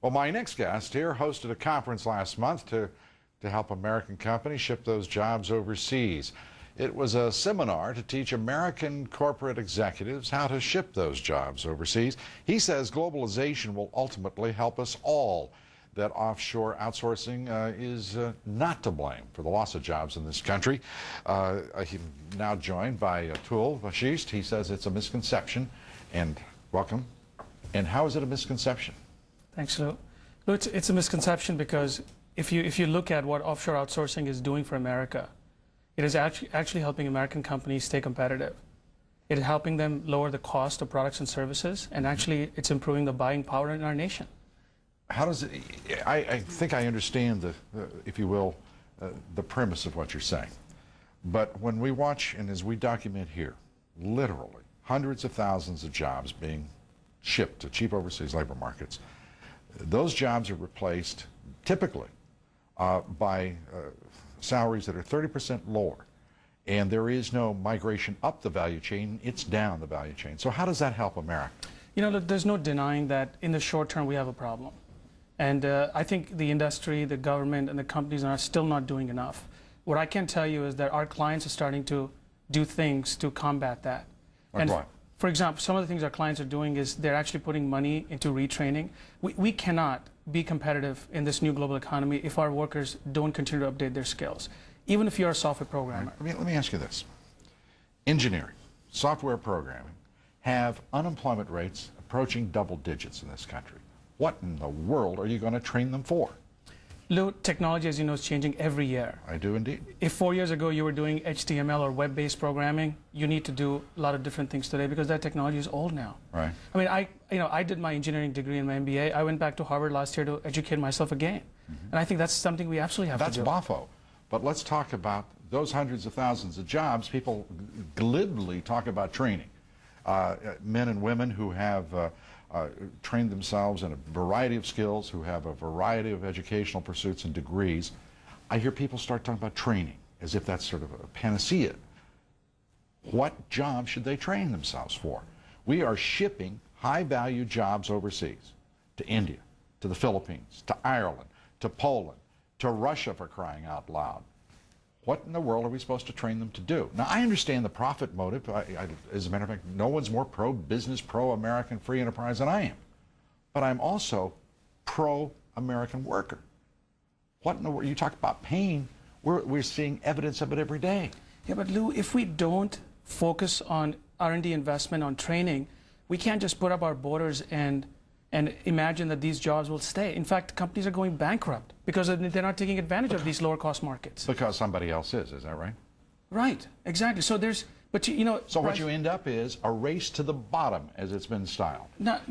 Well, my next guest here hosted a conference last month to help American companies ship those jobs overseas. It was a seminar to teach American corporate executives how to ship those jobs overseas. He says globalization will ultimately help us all, that offshore outsourcing is not to blame for the loss of jobs in this country. He's now joined by Atul Vashist. He says it's a misconception. And welcome. And how is it a misconception? Thanks, Lou. Lou, it's a misconception because if you look at what offshore outsourcing is doing for America, it is actually helping American companies stay competitive. It is helping them lower the cost of products and services, and actually it's improving the buying power in our nation. How does it, I think I understand the, if you will, the premise of what you're saying. But when we watch, and as we document here, literally hundreds of thousands of jobs being shipped to cheap overseas labor markets, those jobs are replaced typically by salaries that are 30% lower, and there is no migration up the value chain, it's down the value chain. So how does that help America? You know, there's no denying that in the short term we have a problem. And I think the industry, the government, and the companies are still not doing enough. What I can tell you is that our clients are starting to do things to combat that. Like and what? For example, some of the things our clients are doing is they're actually putting money into retraining. We cannot be competitive in this new global economy if our workers don't continue to update their skills, even if you're a software programmer. Let me ask you this. Engineering, software programming have unemployment rates approaching double digits in this country. What in the world are you going to train them for? Lou, technology, as you know, is changing every year. I do indeed. If 4 years ago you were doing HTML or web-based programming, you need to do a lot of different things today because that technology is old now. Right. I mean, I did my engineering degree and my MBA. I went back to Harvard last year to educate myself again. And I think that's something we absolutely have to do. That's BAFO. But let's talk about those hundreds of thousands of jobs. People glibly talk about training. Men and women who have trained themselves in a variety of skills, who have a variety of educational pursuits and degrees. I hear people start talking about training as if that's sort of a panacea. What job should they train themselves for? We are shipping high-value jobs overseas, to India, to the Philippines, to Ireland, to Poland, to Russia, for crying out loud. What in the world are we supposed to train them to do? Now, I understand the profit motive. As a matter of fact, no one's more pro-business, pro-American free enterprise than I am. But I'm also pro-American worker. What in the world? You talk about pain. We're seeing evidence of it every day. Yeah, but Lou, if we don't focus on R&D investment, on training, we can't just put up our borders and imagine that these jobs will stay. In fact, companies are going bankrupt because they're not taking advantage of these lower cost markets. Because somebody else is that right? Right, exactly. So there's, but you know. So what you end up is a race to the bottom, as it's been styled.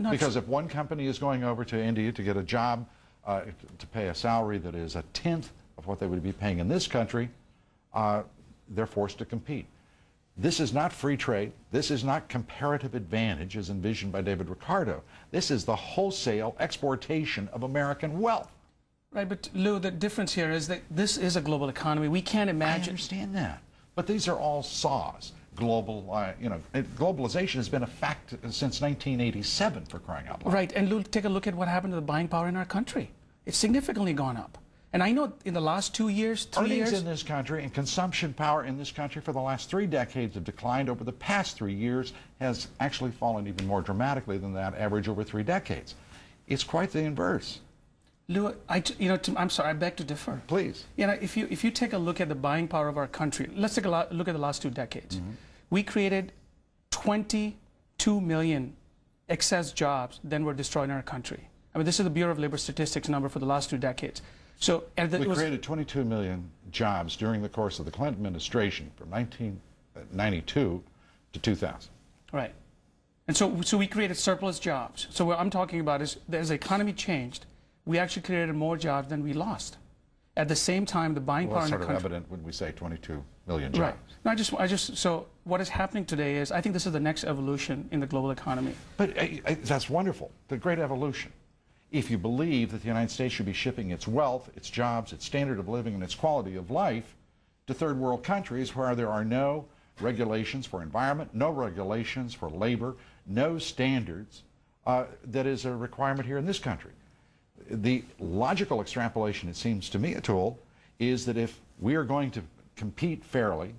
Because if one company is going over to India to get a job, to pay a salary that is a tenth of what they would be paying in this country, they're forced to compete. This is not free trade. This is not comparative advantage as envisioned by David Ricardo. This is the wholesale exportation of American wealth. Right, but Lou, the difference here is that this is a global economy. We can't imagine. I understand that. But these are all saws. Globalization has been a fact since 1987, for crying out loud. Right, and Lou, take a look at what happened to the buying power in our country. It's significantly gone up. And I know in the last 2 years, 3 years... Earnings in this country and consumption power in this country for the last 3 decades have declined. Over the past 3 years has actually fallen even more dramatically than that average over 3 decades. It's quite the inverse. Lou, I'm sorry, I beg to differ. Please. You know, if you take a look at the buying power of our country, let's take a look at the last 2 decades. We created 22 million excess jobs that were destroyed in our country. I mean, this is the Bureau of Labor Statistics number for the last 2 decades. So, we created 22 million jobs during the course of the Clinton administration from 1992 to 2000. Right. And so we created surplus jobs. So what I'm talking about is that as the economy changed, we actually created more jobs than we lost. At the same time, the buying power in the country... That's sort of evident when we say 22 million jobs. Right. No, so what is happening today is, I think this is the next evolution in the global economy. But that's wonderful, the great evolution. If you believe that the United States should be shipping its wealth, its jobs, its standard of living, and its quality of life to third world countries where there are no regulations for environment, no regulations for labor, no standards that is a requirement here in this country. The logical extrapolation, it seems to me, Atul, is that if we are going to compete fairly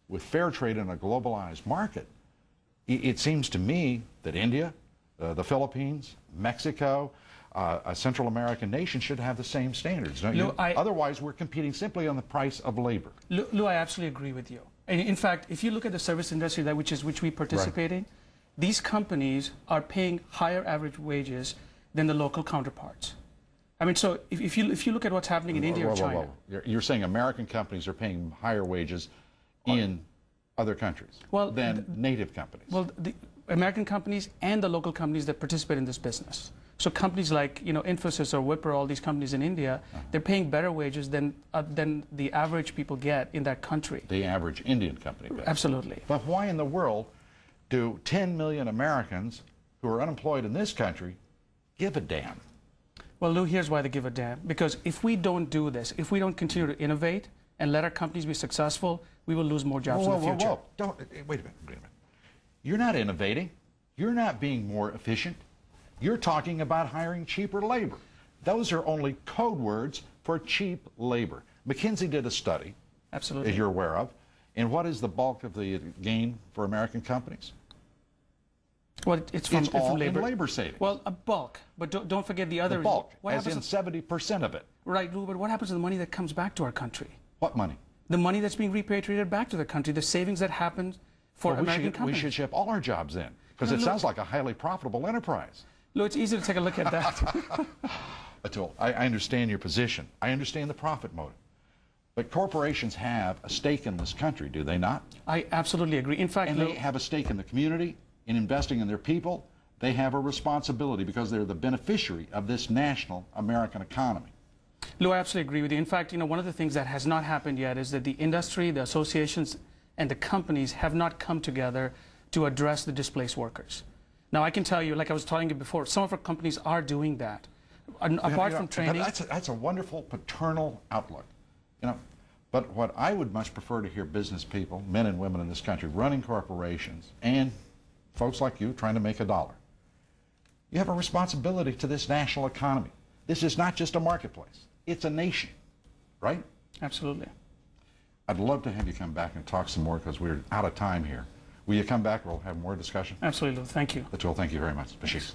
with fair trade in a globalized market, it seems to me that India, the Philippines, Mexico, a Central American nation should have the same standards, don't you? Otherwise, we're competing simply on the price of labor. Lou, I absolutely agree with you. In fact, if you look at the service industry which we participate in, these companies are paying higher average wages than the local counterparts. I mean, so if you look at what's happening in India or China. You're saying American companies are paying higher wages in other countries than native companies. Well, the American companies and the local companies that participate in this business. So companies like Infosys or Wipro, all these companies in India, they're paying better wages than the average people get in that country. The average Indian company does. Absolutely. But why in the world do 10 million Americans who are unemployed in this country give a damn? Well, Lou, here's why they give a damn. Because if we don't do this, if we don't continue to innovate and let our companies be successful, we will lose more jobs in the future. Wait a minute. You're not innovating. You're not being more efficient. You're talking about hiring cheaper labor. Those are only code words for cheap labor. McKinsey did a study, absolutely, as you're aware of, and what is the bulk of the gain for American companies? Well, it's from labor. In labor savings. Well, a bulk, but don't forget the other. The bulk, as in 70% of it. Right, Lou, but what happens to the money that comes back to our country? What money? The money that's being repatriated back to the country, the savings that happen for American companies. We should ship all our jobs in, because it sounds like a highly profitable enterprise. Lou, it's easy to take a look at that. Atul, I understand your position. I understand the profit motive. But corporations have a stake in this country, do they not? I absolutely agree. In fact, and they have a stake in the community, in investing in their people. They have a responsibility because they're the beneficiary of this national American economy. Lou, I absolutely agree with you. In fact, one of the things that has not happened yet is that the industry, the associations, and the companies have not come together to address the displaced workers. Now, I can tell you, like I was telling you before, some of our companies are doing that. Apart from training. That's a wonderful paternal outlook. But what I would much prefer to hear business people, men and women in this country, running corporations, and folks like you trying to make a dollar. You have a responsibility to this national economy. This is not just a marketplace. It's a nation, right? Absolutely. I'd love to have you come back and talk some more because we're out of time here. Will you come back? We'll have more discussion. Absolutely. Thank you. Atul, thank you very much. Bashish.